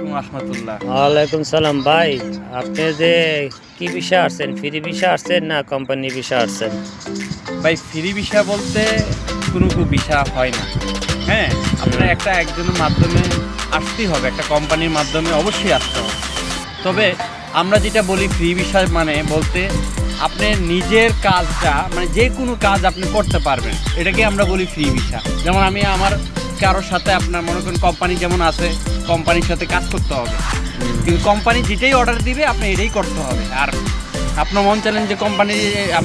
রাহমাতুল্লাহ। ওয়ালাইকুম সালাম ভাই, আপনি যে কি ভিসা আসছেন, ফ্রি ভিসা আসছেন না কোম্পানি ভিসা আসছেন? ভাই ফ্রি ভিসা বলতে কোনো ভিসা হয় না। হ্যাঁ, আপনার একজনের মাধ্যমে আসতেই হবে, একটা কোম্পানির মাধ্যমে অবশ্যই আসতে হবে। তবে আমরা যেটা বলি ফ্রি ভিসা মানে বলতে আপনি নিজের কাজটা মানে যে কোনো কাজ আপনি করতে পারবেন, এটাকে আমরা বলি ফ্রি ভিসা। যেমন আমি আমার কারোর সাথে আপনার মনে করেন কোম্পানি যেমন আছে, কোম্পানির সাথে কাজ করতে হবে, কিন্তু কোম্পানি যেটাই অর্ডার দিবে আপনি এটাই করতে হবে। আর আপনার মন চাইলেন যে কোম্পানি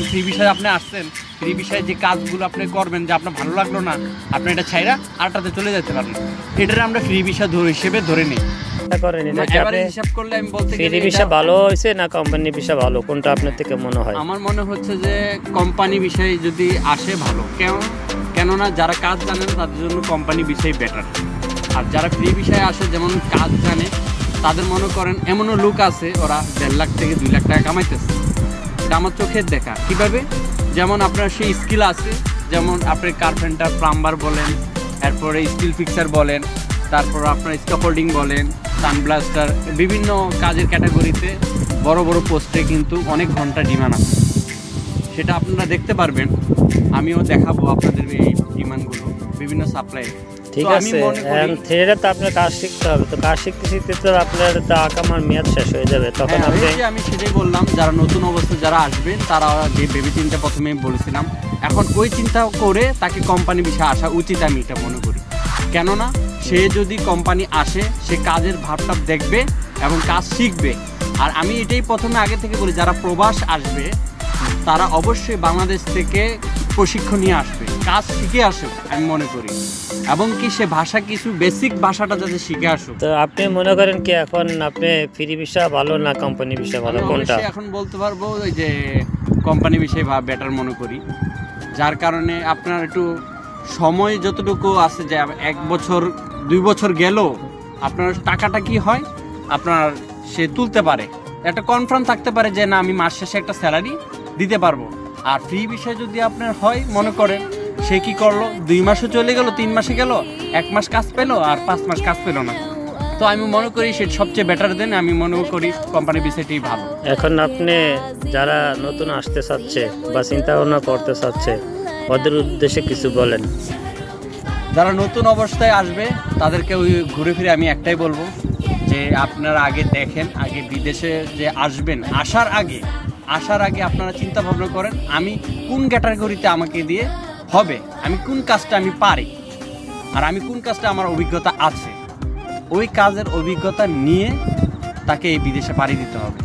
ফ্রি ভিসায় আপনি আসছেন, ফ্রি ভিসায় যে কাজগুলো আপনি করবেন যে আপনার ভালো লাগলো না, আপনি এটা ছাইরা আরটাতে চলে যেতে পারবেন। এটার আমরা ফ্রি ভিসা হিসেবে ধরে নিই। হিসাব করলে আমি বলতে ফ্রি ভিসা ভালো হয়েছে না কোম্পানি ভিসা ভালো, কোনটা আপনার থেকে মনে হয়? আমার মনে হচ্ছে যে কোম্পানি বিষয় যদি আসে ভালো। কেননা যারা কাজ জানেন তাদের জন্য কোম্পানি বিষয় বেটার। আর যারা ফ্রি বিষয়ে আসে যেমন কাজ জানে তাদের মনে করেন এমনও লোক আছে ওরা 1.5 লাখ থেকে 2 লাখ টাকা কামাইতেছে। এটা আমার চোখের দেখা। কীভাবে? যেমন আপনার সেই স্কিল আছে, যেমন আপনি কার্পেন্টার, প্লাম্বার বলেন, এরপরে স্টিল ফিক্সার বলেন, তারপর আপনার স্ক্যাফোল্ডিং বলেন, সানব্লাস্টার, বিভিন্ন কাজের ক্যাটাগরিতে বড় বড় পোস্টে কিন্তু অনেক ঘন্টা ডিমান্ড আছে। সেটা আপনারা দেখতে পারবেন, আমিও দেখাবো আপনাদের এই ডিমান্ডগুলো বিভিন্ন সাপ্লাই। ঠিক আছে, থ্রেডে তো আপনার কাজ শিখতে হবে, তো কাজ শিখতে শিখতে তো আপনার আকামার মেয়াদ শেষ হয়ে যাবে, তখন আমি সেটাই বললাম, যারা নতুন অবস্থায় যারা আসবেন তারা যে ভেবে চিন্তা প্রথমে বলেছিলাম, এখন ওই চিন্তা করে তাকে কোম্পানি বিষয়ে আসা উচিত আমি এটা মনে করি। কেননা সে যদি কোম্পানি আসে সে কাজের ভাবটা দেখবে এবং কাজ শিখবে। আর আমি এটাই প্রথমে আগে থেকে বলি, যারা প্রবাস আসবে তারা অবশ্যই বাংলাদেশ থেকে প্রশিক্ষণ নিয়ে আসবে, কাজ শিখে আসুক আমি মনে করি, এবং কি সে ভাষা কিছু বেসিক ভাষাটা যাতে শিখে আসুক। তো আপনি মনে করেন কি এখন আপনি ফ্রি ভিসা ভালো না কোম্পানি ভিসা ভালো, কোনটা? এখন বলতে পারবো ওই যে কোম্পানি বিষয়ে বেটার মনে করি, যার কারণে আপনার একটু সময় যতটুকু আছে, যে 1 বছর 2 বছর গেল আপনার টাকাটা কি হয় আপনার সে তুলতে পারে, একটা কনফার্ম থাকতে পারে যে না আমি মাস শেষে একটা স্যালারি দিতে পারবো। আর ফ্রি বিষয় যদি আপনার হয় মনে করেন সে কি করলো, 2 মাসও চলে গেল, 3 মাসে গেল, 1 মাস কাজ পেলো আর 5 মাস কাজ পেলো না, তো আমি মনে করি সেটা সবচেয়ে বেটার দেন, আমি মনে করি কোম্পানি বিষয়টি ভালো। এখন আপনি যারা নতুন আসতে চাচ্ছে বা চিন্তা ভাবনা করতে চাচ্ছে ওদের উদ্দেশ্যে কিছু বলেন। যারা নতুন অবস্থায় আসবে তাদেরকে ওই ঘুরে ফিরে আমি একটাই বলবো যে আপনারা আগে দেখেন, আগে বিদেশে যে আসবেন আসার আগে আপনারা চিন্তা ভাবনা করেন আমি কোন ক্যাটাগরিতে আমাকে দিয়ে হবে, আমি কোন কাজটা আমি পারি আর আমি কোন কাজটা আমার অভিজ্ঞতা আছে, ওই কাজের অভিজ্ঞতা নিয়ে তাকে এই বিদেশে পাড়ি দিতে হবে।